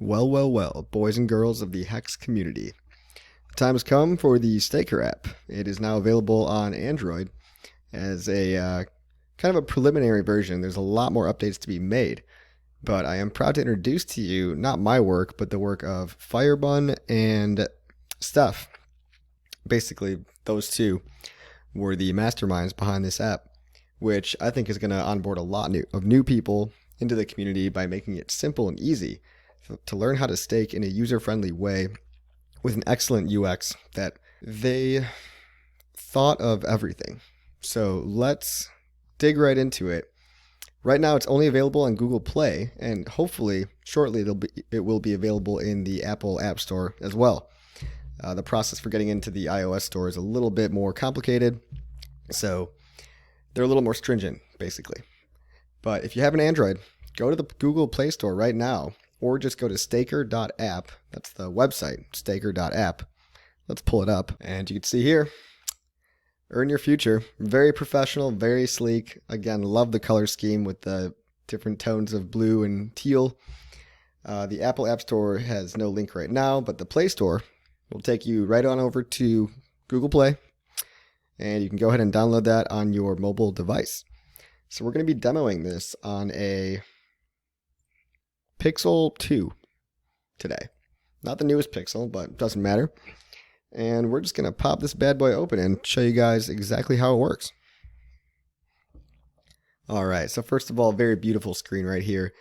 Well, boys and girls of the HEX community. The time has come for the Staker app. It is now available on Android as a kind of a preliminary version. There's a lot more updates to be made, but I am proud to introduce to you not my work, but the work of Firebun and Steph. Basically, those two were the masterminds behind this app, which I think is going to onboard a lot of new people into the community by making it simple and easy to learn how to stake in a user-friendly way with an excellent UX that they thought of everything. So let's dig right into it. Right now it's only available on Google Play, and hopefully shortly it will be available in the Apple App Store as well. The process for getting into the iOS store is a little bit more complicated, so they're a little more stringent basically. But if you have an Android, go to the Google Play Store right now, or just go to Staker.app. That's the website, Staker.app. Let's pull it up, and you can see here, earn your future. Very professional, very sleek. Again, love the color scheme with the different tones of blue and teal. The Apple App Store has no link right now, but the Play Store will take you right on over to Google Play, and you can go ahead and download that on your mobile device. So we're going to be demoing this on a Pixel 2 today. Not the newest Pixel, but it doesn't matter. And we're just going to pop this bad boy open and show you guys exactly how it works. Alright, so first of all, very beautiful screen right here.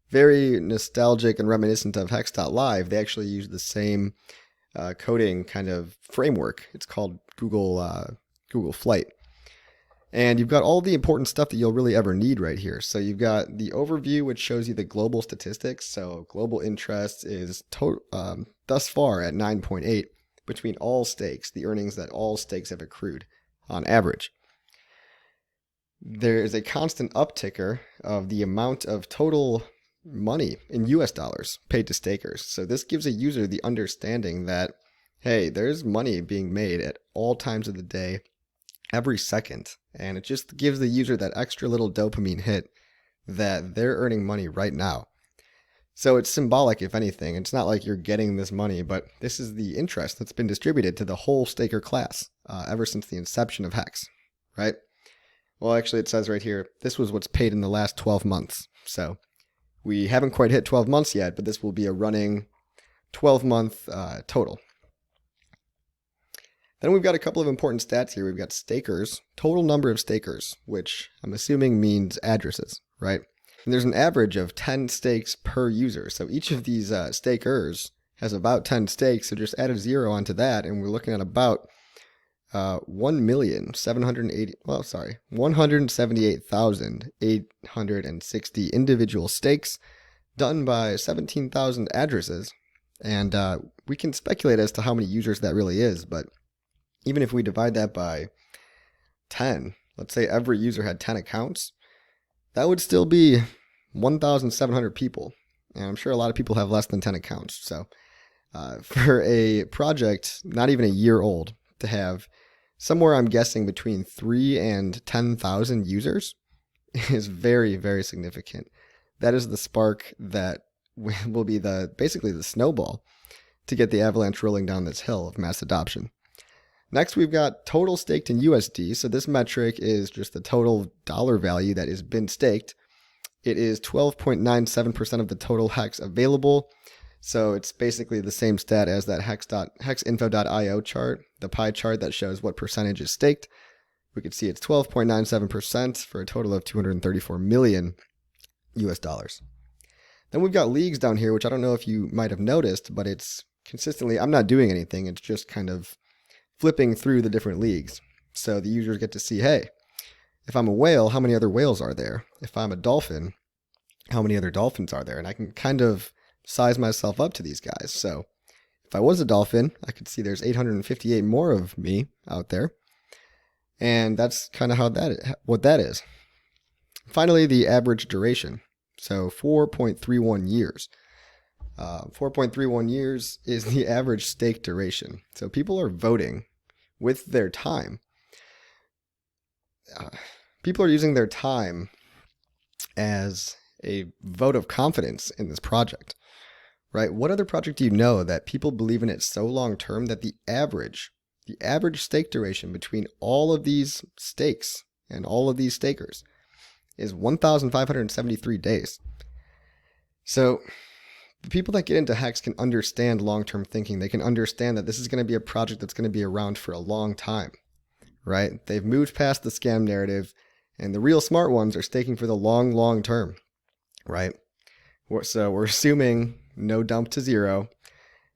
Very nostalgic and reminiscent of HEX.live. They actually use the same coding kind of framework. It's called Google Flight. And you've got all the important stuff that you'll really ever need right here. So you've got the overview, which shows you the global statistics. So global interest is thus far at 9.8 between all stakes, the earnings that all stakes have accrued on average. There is a constant upticker of the amount of total money in US dollars paid to stakers. So this gives a user the understanding that, hey, there's money being made at all times of the day, every second, and it just gives the user that extra little dopamine hit that they're earning money right now. So it's symbolic, if anything. It's not like you're getting this money, but this is the interest that's been distributed to the whole staker class ever since the inception of HEX, right? Well, actually it says right here, this was what's paid in the last 12 months. So we haven't quite hit 12 months yet, but this will be a running 12-month total. Then we've got a couple of important stats here. We've got stakers, total number of stakers, which I'm assuming means addresses, right? And there's an average of 10 stakes per user. So each of these stakers has about 10 stakes. So just add a zero onto that, and we're looking at about 178,860 individual stakes done by 17,000 addresses. And we can speculate as to how many users that really is, but even if we divide that by 10, let's say every user had 10 accounts, that would still be 1,700 people. And I'm sure a lot of people have less than 10 accounts. So for a project not even a year old to have somewhere, I'm guessing, between 3 and 10,000 users is very, very significant. That is the spark that will be basically the snowball to get the avalanche rolling down this hill of mass adoption. Next, we've got total staked in USD. So this metric is just the total dollar value that has been staked. It is 12.97% of the total HEX available. So it's basically the same stat as that hexinfo.io chart, the pie chart that shows what percentage is staked. We can see it's 12.97% for a total of 234 million US dollars. Then we've got leagues down here, which I don't know if you might have noticed, but it's consistently, I'm not doing anything. It's just kind of flipping through the different leagues. So the users get to see, hey, if I'm a whale, how many other whales are there? If I'm a dolphin, how many other dolphins are there? And I can kind of size myself up to these guys. So if I was a dolphin, I could see there's 858 more of me out there. And that's kind of what that is. Finally, the average duration. So 4.31 years. 4.31 years is the average stake duration. So people are voting with their time. People are using their time as a vote of confidence in this project, right? What other project do you know that people believe in it so long term that the average stake duration between all of these stakes and all of these stakers is 1,573 days. So the people that get into HEX can understand long-term thinking. They can understand that this is going to be a project that's going to be around for a long time, right? They've moved past the scam narrative, and the real smart ones are staking for the long term, right? So we're assuming no dump to zero,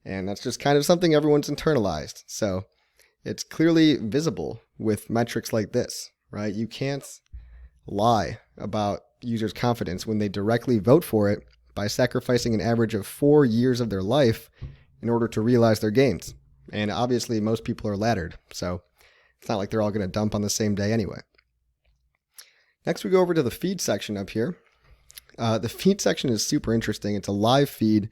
and that's just kind of something everyone's internalized. So it's clearly visible with metrics like this, right? You can't lie about users' confidence when they directly vote for it by sacrificing an average of 4 years of their life in order to realize their gains. And obviously most people are laddered, so it's not like they're all going to dump on the same day anyway. Next we go over to the feed section up here. The feed section is super interesting. It's a live feed,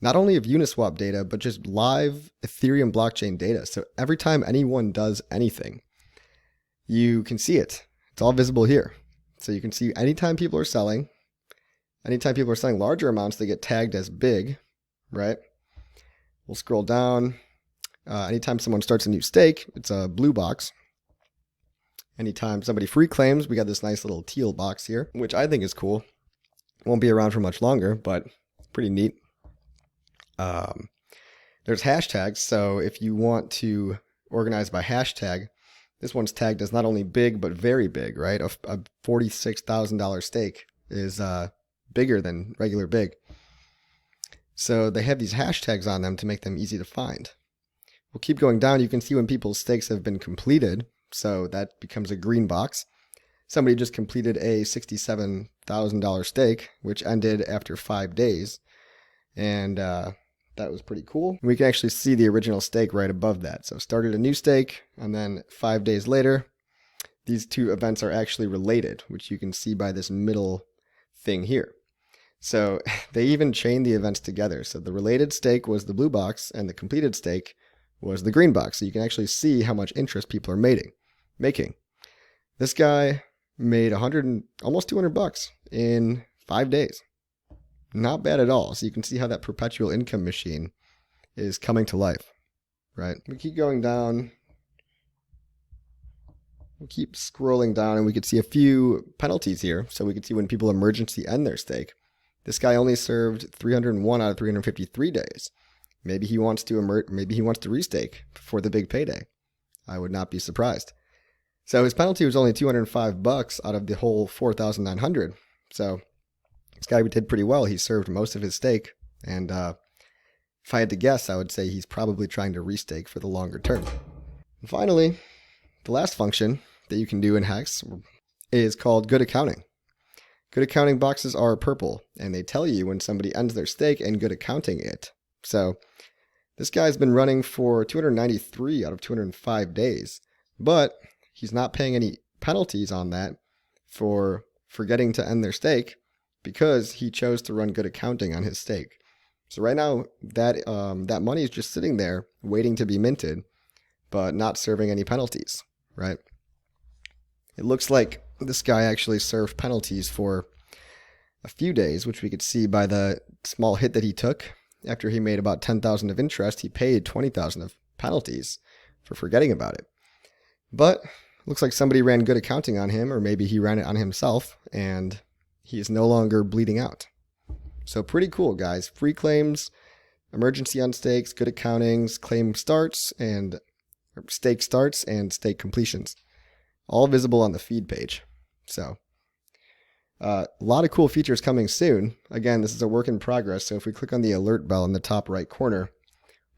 not only of Uniswap data, but just live Ethereum blockchain data. So every time anyone does anything, you can see it. It's all visible here. So you can see anytime people are selling larger amounts, they get tagged as big, right? We'll scroll down. Anytime someone starts a new stake, it's a blue box. Anytime somebody free claims, we got this nice little teal box here, which I think is cool. Won't be around for much longer, but pretty neat. There's hashtags, so if you want to organize by hashtag, this one's tagged as not only big, but very big, right? A $46,000 stake is bigger than regular big. So they have these hashtags on them to make them easy to find. We'll keep going down. You can see when people's stakes have been completed, so that becomes a green box. Somebody just completed a $67,000 stake, which ended after 5 days. And that was pretty cool. We can actually see the original stake right above that. So started a new stake, and then 5 days later, these two events are actually related, which you can see by this middle thing here. So they even chained the events together. So the related stake was the blue box, and the completed stake was the green box. So you can actually see how much interest people are making. This guy made almost $200 in 5 days. Not bad at all. So you can see how that perpetual income machine is coming to life, right? We keep going down. We'll keep scrolling down, and we could see a few penalties here. So we could see when people emergency end their stake. This guy only served 301 out of 353 days. Maybe he wants to restake before the big payday. I would not be surprised. So his penalty was only $205 out of the whole 4,900. So this guy did pretty well. He served most of his stake, and if I had to guess, I would say he's probably trying to restake for the longer term. And finally, the last function that you can do in HEX is called good accounting. Good accounting boxes are purple, and they tell you when somebody ends their stake and good accounting it. So this guy's been running for 293 out of 205 days, but he's not paying any penalties on that for forgetting to end their stake because he chose to run good accounting on his stake. So right now, that money is just sitting there waiting to be minted, but not serving any penalties, right? It looks like this guy actually served penalties for a few days, which we could see by the small hit that he took. After he made about 10,000 of interest, he paid 20,000 of penalties for forgetting about it. But looks like somebody ran good accounting on him, or maybe he ran it on himself, and he is no longer bleeding out. So pretty cool, guys. Free claims, emergency on stakes, good accountings, claim starts, and stake starts, and stake completions. All visible on the feed page. So a lot of cool features coming soon. Again, this is a work in progress, so if we click on the alert bell in the top right corner,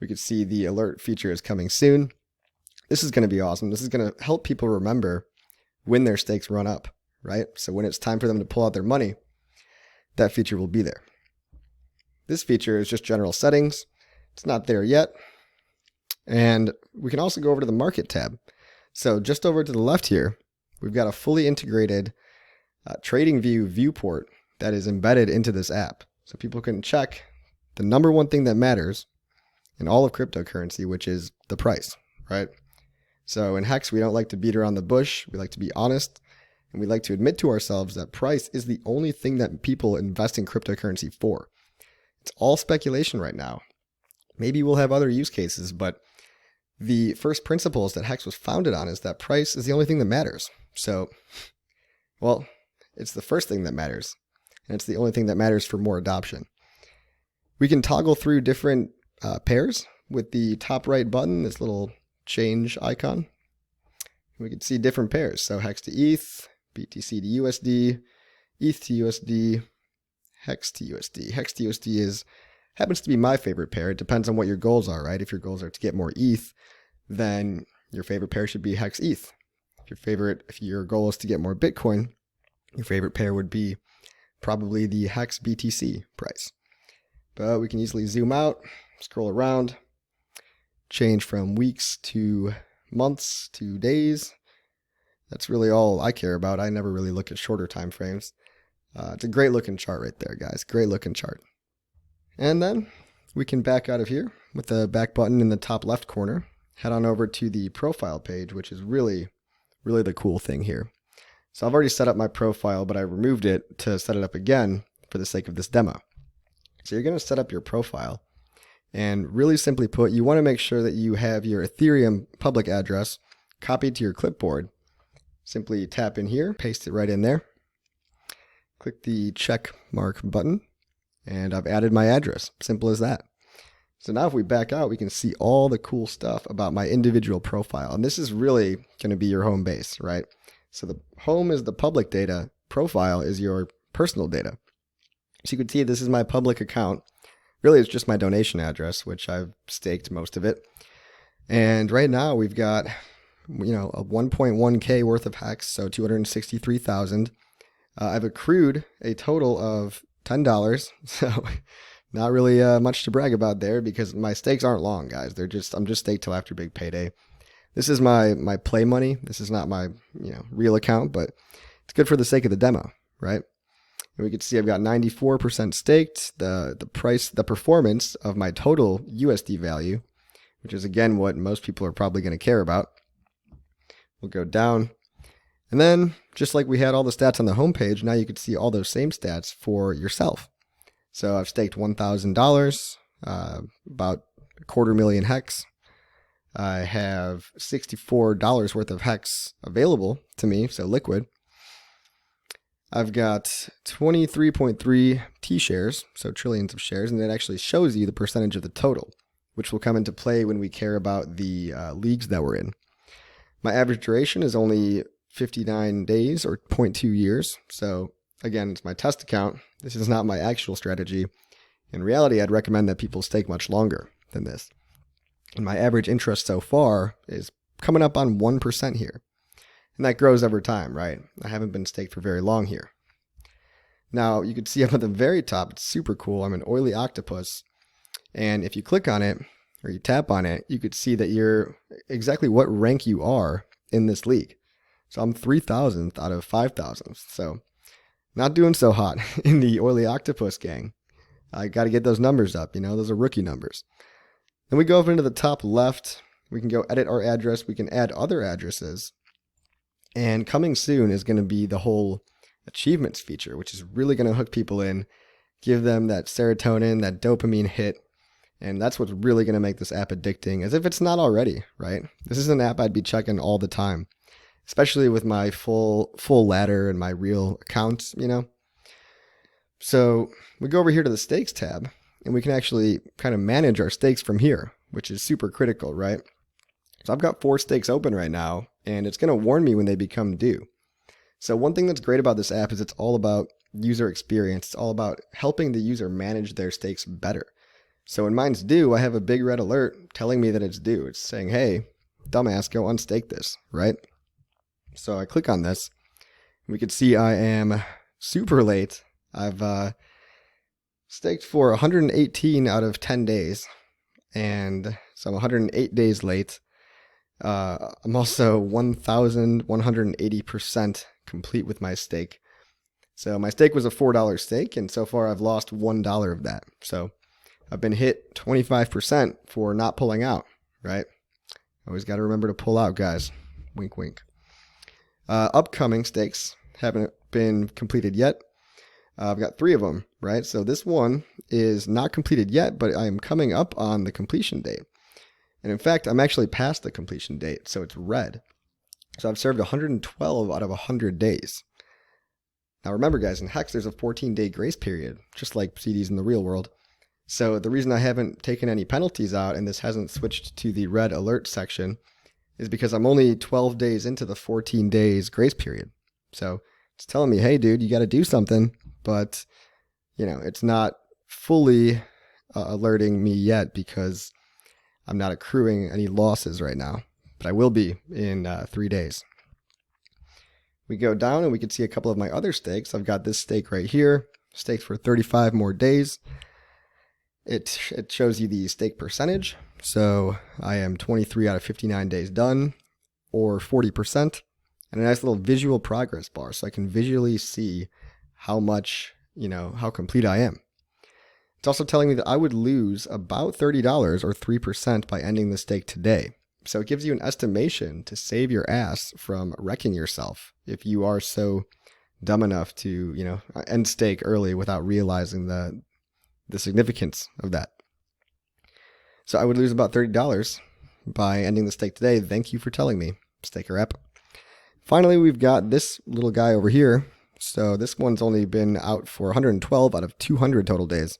we can see the alert feature is coming soon. This is going to be awesome. This is going to help people remember when their stakes run up, right? So when it's time for them to pull out their money, that feature will be there. This feature is just general settings. It's not there yet. And we can also go over to the market tab. So just over to the left here, we've got a fully integrated TradingView viewport that is embedded into this app. So people can check the number one thing that matters in all of cryptocurrency, which is the price, right? So in HEX, we don't like to beat around the bush. We like to be honest, and we like to admit to ourselves that price is the only thing that people invest in cryptocurrency for. It's all speculation right now. Maybe we'll have other use cases, but the first principles that HEX was founded on is that price is the only thing that matters. So, well, it's the first thing that matters, and it's the only thing that matters for more adoption. We can toggle through different pairs with the top right button, this little change icon. We can see different pairs. So HEX to ETH, BTC to USD, ETH to USD, HEX to USD. HEX to USD happens to be my favorite pair. It depends on what your goals are, right? If your goals are to get more ETH, then your favorite pair should be HEX ETH. If your goal is to get more Bitcoin, your favorite pair would be probably the HEX BTC price. But we can easily zoom out, scroll around, change from weeks to months to days. That's really all I care about. I never really look at shorter time frames. It's a great looking chart right there, guys. Great looking chart. And then we can back out of here with the back button in the top left corner. Head on over to the profile page, which is really the cool thing here. So I've already set up my profile, but I removed it to set it up again for the sake of this demo. So you're going to set up your profile. And really simply put, you want to make sure that you have your Ethereum public address copied to your clipboard. Simply tap in here, paste it right in there. Click the check mark button, and I've added my address. Simple as that. So now if we back out, we can see all the cool stuff about my individual profile. And this is really going to be your home base, right? So the home is the public data, profile is your personal data. So you can see this is my public account. Really, it's just my donation address, which I've staked most of it. And right now we've got, a 1.1K worth of HEX, so 263,000. I've accrued a total of $10, so not really much to brag about there because my stakes aren't long, guys. I'm just staked till after big payday. This is my play money. This is not my real account, but it's good for the sake of the demo, right? And we can see I've got 94% staked. The performance of my total USD value, which is again what most people are probably going to care about, will go down. And then, just like we had all the stats on the homepage, now you can see all those same stats for yourself. So I've staked $1,000, about $250,000 HEX. I have $64 worth of HEX available to me, so liquid. I've got 23.3 T shares, so trillions of shares, and it actually shows you the percentage of the total, which will come into play when we care about the leagues that we're in. My average duration is only 59 days or 0.2 years. So again, it's my test account. This is not my actual strategy. In reality, I'd recommend that people stake much longer than this. And my average interest so far is coming up on 1% here. And that grows over time, right? I haven't been staked for very long here. Now, you can see up at the very top, it's super cool. I'm an oily octopus. And if you click on it, or you tap on it, you could see that you're exactly what rank you are in this league. So I'm 3,000th out of 5,000. So not doing so hot in the oily octopus gang. I got to get those numbers up. Those are rookie numbers. Then we go over into the top left. We can go edit our address. We can add other addresses. And coming soon is going to be the whole achievements feature, which is really going to hook people in, give them that serotonin, that dopamine hit. And that's what's really going to make this app addicting, as if it's not already, right? This is an app I'd be checking all the time, especially with my full ladder and my real accounts, So we go over here to the stakes tab, and we can actually kind of manage our stakes from here, which is super critical, right? So I've got 4 stakes open right now, and it's going to warn me when they become due. So one thing that's great about this app is it's all about user experience. It's all about helping the user manage their stakes better. So when mine's due, I have a big red alert telling me that it's due. It's saying, hey, dumbass, go unstake this, right? So I click on this. We can see I am super late. I've staked for 118 out of 10 days. And so I'm 108 days late. I'm also 1,180% complete with my stake. So my stake was a $4 stake, and so far I've lost $1 of that. So I've been hit 25% for not pulling out, right? Always got to remember to pull out, guys. Wink, wink. Upcoming stakes haven't been completed yet. I've got 3 of them, right? So this one is not completed yet, but I am coming up on the completion date. And in fact, I'm actually past the completion date, so it's red. So I've served 112 out of 100 days. Now remember, guys, in HEX, there's a 14-day grace period, just like CDs in the real world. So the reason I haven't taken any penalties out and this hasn't switched to the red alert section is because I'm only 12 days into the 14 days grace period. So it's telling me, hey, dude, you got to do something, but it's not fully alerting me yet because I'm not accruing any losses right now, but I will be in 3 days. We go down and we can see a couple of my other stakes. I've got this stake right here, staked for 35 more days. It shows you the stake percentage. So I am 23 out of 59 days done, or 40%, and a nice little visual progress bar so I can visually see how much, how complete I am. It's also telling me that I would lose about $30 or 3% by ending the stake today. So it gives you an estimation to save your ass from wrecking yourself if you are so dumb enough to, end stake early without realizing the significance of that. So I would lose about $30 by ending the stake today. Thank you for telling me, Staker.app. Finally, we've got this little guy over here. So this one's only been out for 112 out of 200 total days.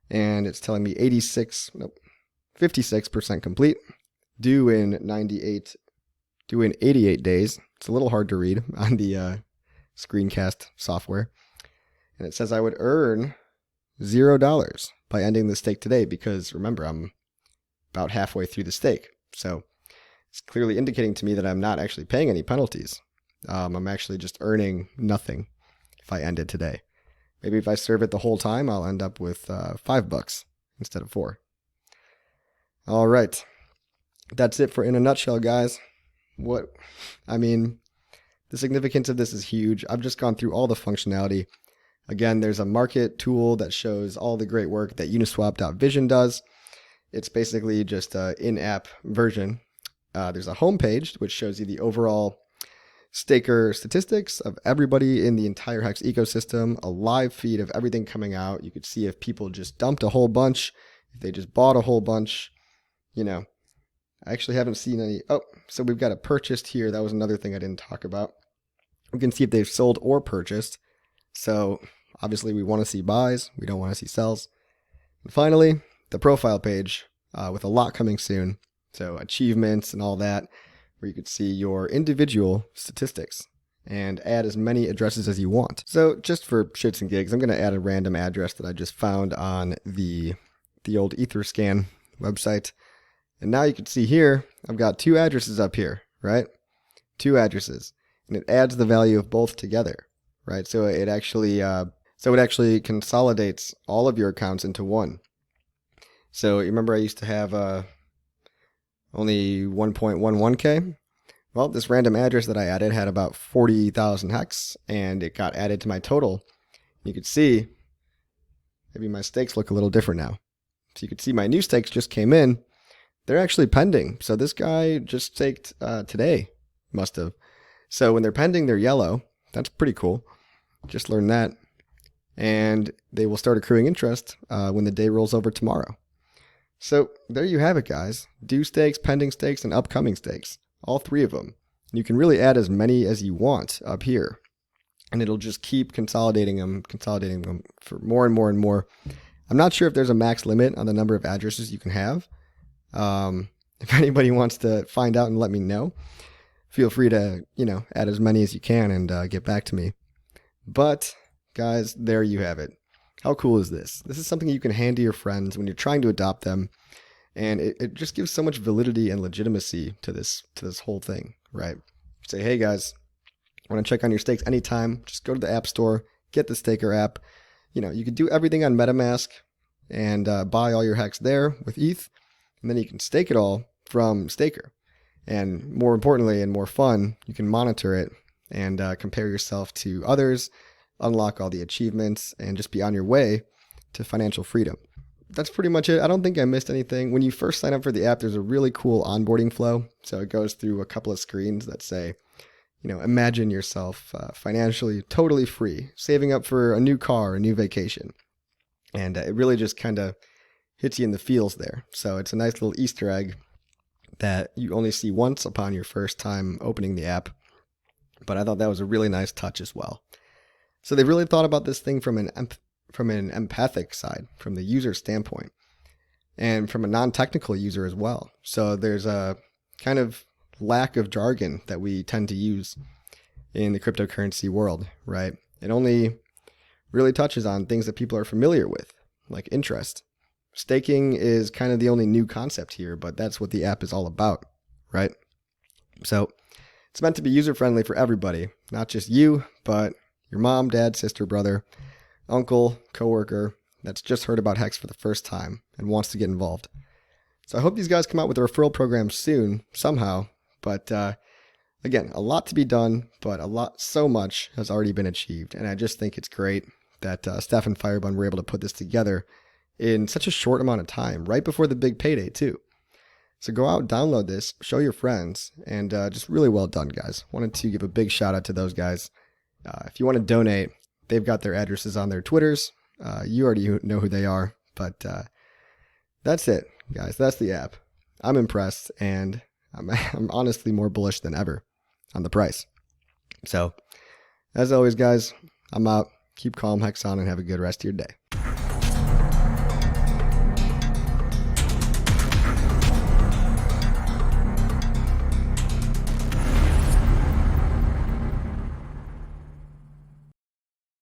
And it's telling me 56% complete, due in 88 days. It's a little hard to read on the screencast software. And it says I would earn $0 by ending the stake today because, remember, I'm about halfway through the stake. So it's clearly indicating to me that I'm not actually paying any penalties. I'm actually just earning nothing if I end it today. Maybe if I serve it the whole time, I'll end up with $5 instead of $4. All right. That's it for In a Nutshell, guys. The significance of this is huge. I've just gone through all the functionality. Again, there's a market tool that shows all the great work that Uniswap.vision does. It's basically just an in-app version. There's a homepage which shows you the overall staker statistics of everybody in the entire HEX ecosystem, a live feed of everything coming out. You could see if people just dumped a whole bunch, if they just bought a whole bunch. I actually haven't seen any. Oh, so we've got a purchased here. That was another thing I didn't talk about. We can see if they've sold or purchased. So obviously we want to see buys. We don't want to see sells. And finally, the profile page with a lot coming soon. So achievements and all that, where you could see your individual statistics and add as many addresses as you want. So just for shits and gigs, I'm going to add a random address that I just found on the old Etherscan website. And now you can see here, I've got 2 addresses up here, right? 2 addresses. And it adds the value of both together, right? So it actually consolidates all of your accounts into one. So you remember I used to have only 1.11K? Well, this random address that I added had about 40,000 HEX, and it got added to my total. You could see, maybe my stakes look a little different now. So you could see my new stakes just came in. They're actually pending. So this guy just staked today, must have. So when they're pending, they're yellow. That's pretty cool. Just learned that. And they will start accruing interest when the day rolls over tomorrow. So there you have it, guys. Due stakes, pending stakes, and upcoming stakes. All 3 of them. And you can really add as many as you want up here. And it'll just keep consolidating them for more and more and more. I'm not sure if there's a max limit on the number of addresses you can have. If anybody wants to find out and let me know, feel free to, add as many as you can and get back to me. But, guys, there you have it. How cool is this? This is something you can hand to your friends when you're trying to adopt them. And it just gives so much validity and legitimacy to this whole thing, right? Say, hey, guys, want to check on your stakes anytime, just go to the App Store, get the Staker app. You can do everything on MetaMask and buy all your HEX there with ETH. And then you can stake it all from Staker. And more importantly and more fun, you can monitor it and compare yourself to others, unlock all the achievements, and just be on your way to financial freedom. That's pretty much it. I don't think I missed anything. When you first sign up for the app, there's a really cool onboarding flow. So it goes through a couple of screens that say, imagine yourself financially totally free, saving up for a new car, a new vacation. And it really just kind of hits you in the feels there. So it's a nice little Easter egg that you only see once upon your first time opening the app. But I thought that was a really nice touch as well. So they really thought about this thing from an empathic side, from the user standpoint, and from a non-technical user as well. So there's a kind of lack of jargon that we tend to use in the cryptocurrency world, right? It only really touches on things that people are familiar with, like interest. Staking is kind of the only new concept here, but that's what the app is all about, right? So it's meant to be user-friendly for everybody, not just you, but your mom, dad, sister, brother, uncle, coworker that's just heard about HEX for the first time and wants to get involved. So I hope these guys come out with a referral program soon, somehow. But again, a lot to be done, but so much has already been achieved. And I just think it's great that Steph and Firebun were able to put this together in such a short amount of time, right before the big payday too. So go out, download this, show your friends, and just really well done, guys. Wanted to give a big shout out to those guys. If you want to donate, they've got their addresses on their Twitters. You already know who they are, but that's it, guys. That's the app. I'm impressed, and I'm honestly more bullish than ever on the price. So, as always, guys, I'm out. Keep calm, Hex on, and have a good rest of your day.